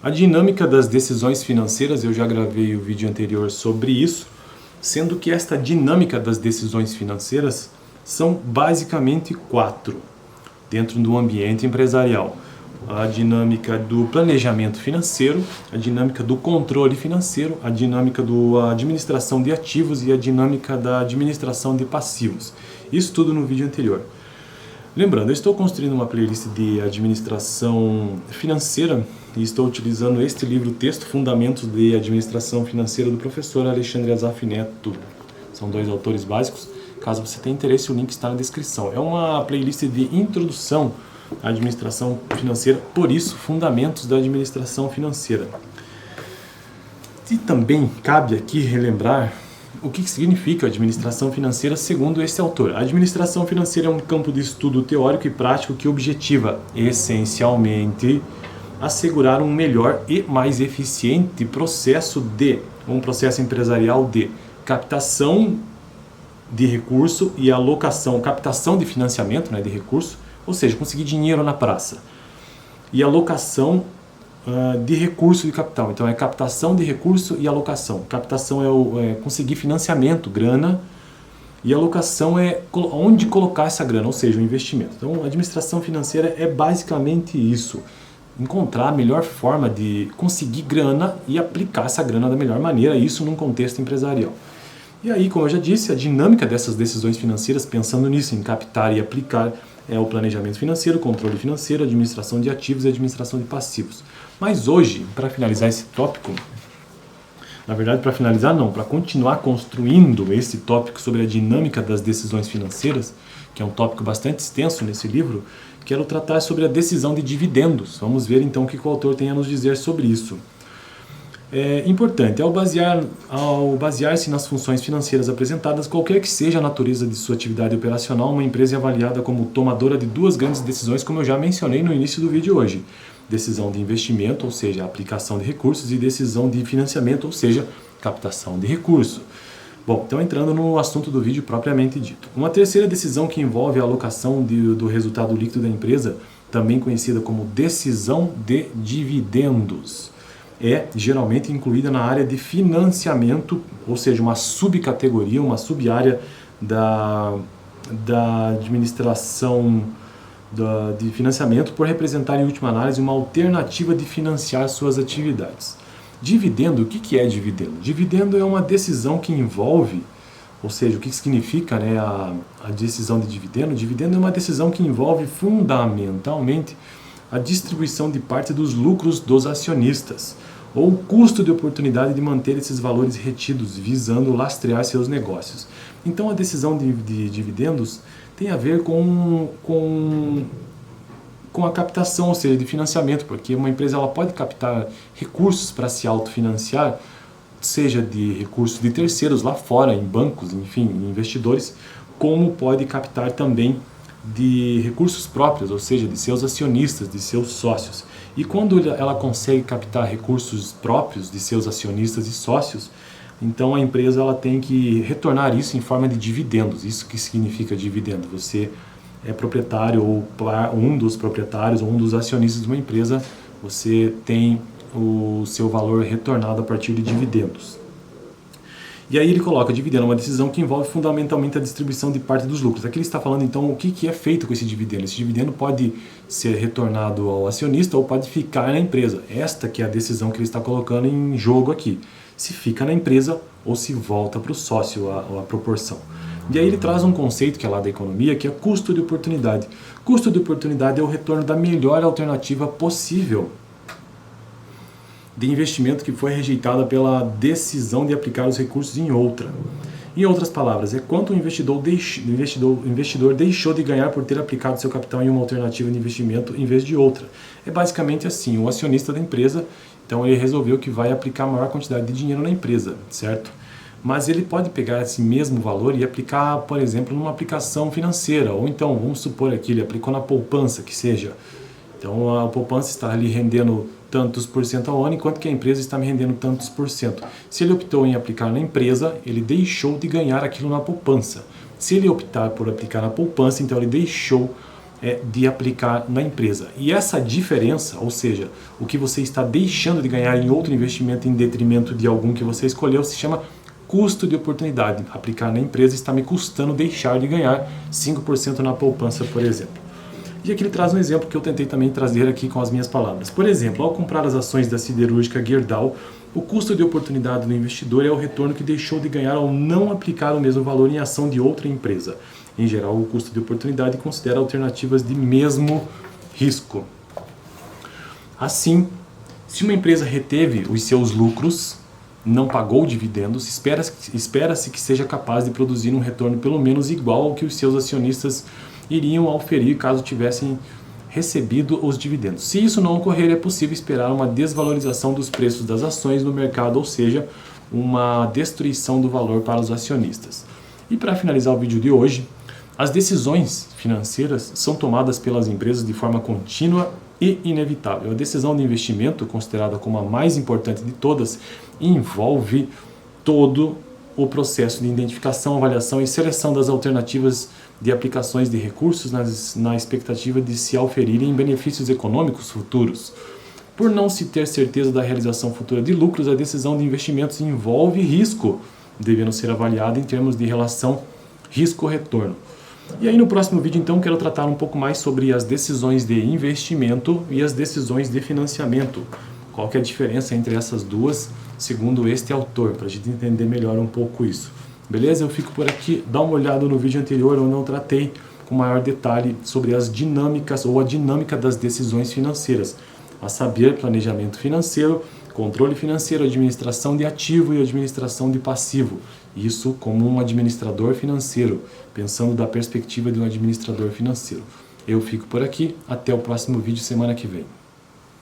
A dinâmica das decisões financeiras, eu já gravei o vídeo anterior sobre isso, sendo que esta dinâmica das decisões financeiras são basicamente 4 dentro do ambiente empresarial. A dinâmica do planejamento financeiro, a dinâmica do controle financeiro, a dinâmica da administração de ativos e a dinâmica da administração de passivos. Isso tudo no vídeo anterior. Lembrando, eu estou construindo uma playlist de administração financeira e estou utilizando este livro texto, Fundamentos de Administração Financeira, do professor Alexandre Azaf Neto. São 2 autores básicos. Caso você tenha interesse, o link está na descrição. É uma playlist de introdução à administração financeira, por isso, Fundamentos da Administração Financeira. E também cabe aqui relembrar o que significa administração financeira segundo esse autor. A administração financeira é um campo de estudo teórico e prático que objetiva, essencialmente, assegurar um melhor e mais eficiente processo empresarial de captação de recurso e alocação, captação de financiamento, de recurso, ou seja, conseguir dinheiro na praça, e alocação de recurso de capital. Então é captação de recurso e alocação. Captação é conseguir financiamento, grana, e alocação é onde colocar essa grana, ou seja, o investimento. Então a administração financeira é basicamente isso, encontrar a melhor forma de conseguir grana e aplicar essa grana da melhor maneira, isso num contexto empresarial. E aí, como eu já disse, a dinâmica dessas decisões financeiras, pensando nisso, em captar e aplicar, é o planejamento financeiro, controle financeiro, administração de ativos e administração de passivos. Mas hoje, para finalizar esse tópico, na verdade, para finalizar não, para continuar construindo esse tópico sobre a dinâmica das decisões financeiras, que é um tópico bastante extenso nesse livro, quero tratar sobre a decisão de dividendos. Vamos ver então o que o autor tem a nos dizer sobre isso. É importante, ao basear-se nas funções financeiras apresentadas, qualquer que seja a natureza de sua atividade operacional, uma empresa é avaliada como tomadora de 2 grandes decisões, como eu já mencionei no início do vídeo hoje. Decisão de investimento, ou seja, aplicação de recursos, e decisão de financiamento, ou seja, captação de recursos. Bom, então entrando no assunto do vídeo propriamente dito. Uma terceira decisão que envolve a alocação do resultado líquido da empresa, também conhecida como decisão de dividendos, é geralmente incluída na área de financiamento, ou seja, uma subcategoria, uma sub-área da administração de financiamento, por representar em última análise uma alternativa de financiar suas atividades. Dividendo, o que é dividendo? Dividendo é uma decisão que envolve, ou seja, o que significa a decisão de dividendo? Dividendo é uma decisão que envolve fundamentalmente a distribuição de parte dos lucros dos acionistas, ou o custo de oportunidade de manter esses valores retidos, visando lastrear seus negócios. Então a decisão de dividendos tem a ver com a captação, ou seja, de financiamento, porque uma empresa ela pode captar recursos para se autofinanciar, seja de recursos de terceiros lá fora, em bancos, enfim, em investidores, como pode captar também de recursos próprios, ou seja, de seus acionistas, de seus sócios. E quando ela consegue captar recursos próprios de seus acionistas e sócios, então a empresa ela tem que retornar isso em forma de dividendos. Isso que significa dividendo. Você é proprietário ou um dos proprietários ou um dos acionistas de uma empresa, você tem o seu valor retornado a partir de dividendos. E aí ele coloca dividendo uma decisão que envolve fundamentalmente a distribuição de parte dos lucros. Aqui ele está falando então o que é feito com esse dividendo. Esse dividendo pode ser retornado ao acionista ou pode ficar na empresa. Esta que é a decisão que ele está colocando em jogo aqui. Se fica na empresa ou se volta para o sócio a proporção. E aí ele traz um conceito que é lá da economia, que é custo de oportunidade. Custo de oportunidade é o retorno da melhor alternativa possível de investimento que foi rejeitada pela decisão de aplicar os recursos em outra. Em outras palavras, é quanto o investidor deixou de ganhar por ter aplicado seu capital em uma alternativa de investimento em vez de outra. É basicamente assim, o acionista da empresa, então ele resolveu que vai aplicar a maior quantidade de dinheiro na empresa, certo? Mas ele pode pegar esse mesmo valor e aplicar, por exemplo, numa aplicação financeira, ou então, vamos supor aqui, ele aplicou na poupança, que seja. Então a poupança está ali rendendo tantos por cento ao ano, enquanto que a empresa está me rendendo tantos por cento. Se ele optou em aplicar na empresa, ele deixou de ganhar aquilo na poupança. Se ele optar por aplicar na poupança, então ele deixou de aplicar na empresa. E essa diferença, ou seja, o que você está deixando de ganhar em outro investimento em detrimento de algum que você escolheu, se chama custo de oportunidade. Aplicar na empresa está me custando deixar de ganhar 5% na poupança, por exemplo. E aqui ele traz um exemplo que eu tentei também trazer aqui com as minhas palavras. Por exemplo, ao comprar as ações da siderúrgica Gerdau, o custo de oportunidade do investidor é o retorno que deixou de ganhar ao não aplicar o mesmo valor em ação de outra empresa. Em geral, o custo de oportunidade considera alternativas de mesmo risco. Assim, se uma empresa reteve os seus lucros, não pagou dividendos, espera-se que seja capaz de produzir um retorno pelo menos igual ao que os seus acionistas iriam auferir caso tivessem recebido os dividendos. Se isso não ocorrer, é possível esperar uma desvalorização dos preços das ações no mercado, ou seja, uma destruição do valor para os acionistas. E para finalizar o vídeo de hoje, as decisões financeiras são tomadas pelas empresas de forma contínua e inevitável. A decisão de investimento, considerada como a mais importante de todas, envolve todo o processo de identificação, avaliação e seleção das alternativas de aplicações de recursos na expectativa de se auferirem benefícios econômicos futuros. Por não se ter certeza da realização futura de lucros, a decisão de investimentos envolve risco, devendo ser avaliada em termos de relação risco-retorno. E aí no próximo vídeo então quero tratar um pouco mais sobre as decisões de investimento e as decisões de financiamento. Qual que é a diferença entre essas duas, segundo este autor, para a gente entender melhor um pouco isso. Beleza? Eu fico por aqui, dá uma olhada no vídeo anterior onde eu tratei com maior detalhe sobre as dinâmicas ou a dinâmica das decisões financeiras, a saber, planejamento financeiro, controle financeiro, administração de ativo e administração de passivo. Isso como um administrador financeiro, pensando da perspectiva de um administrador financeiro. Eu fico por aqui, até o próximo vídeo semana que vem.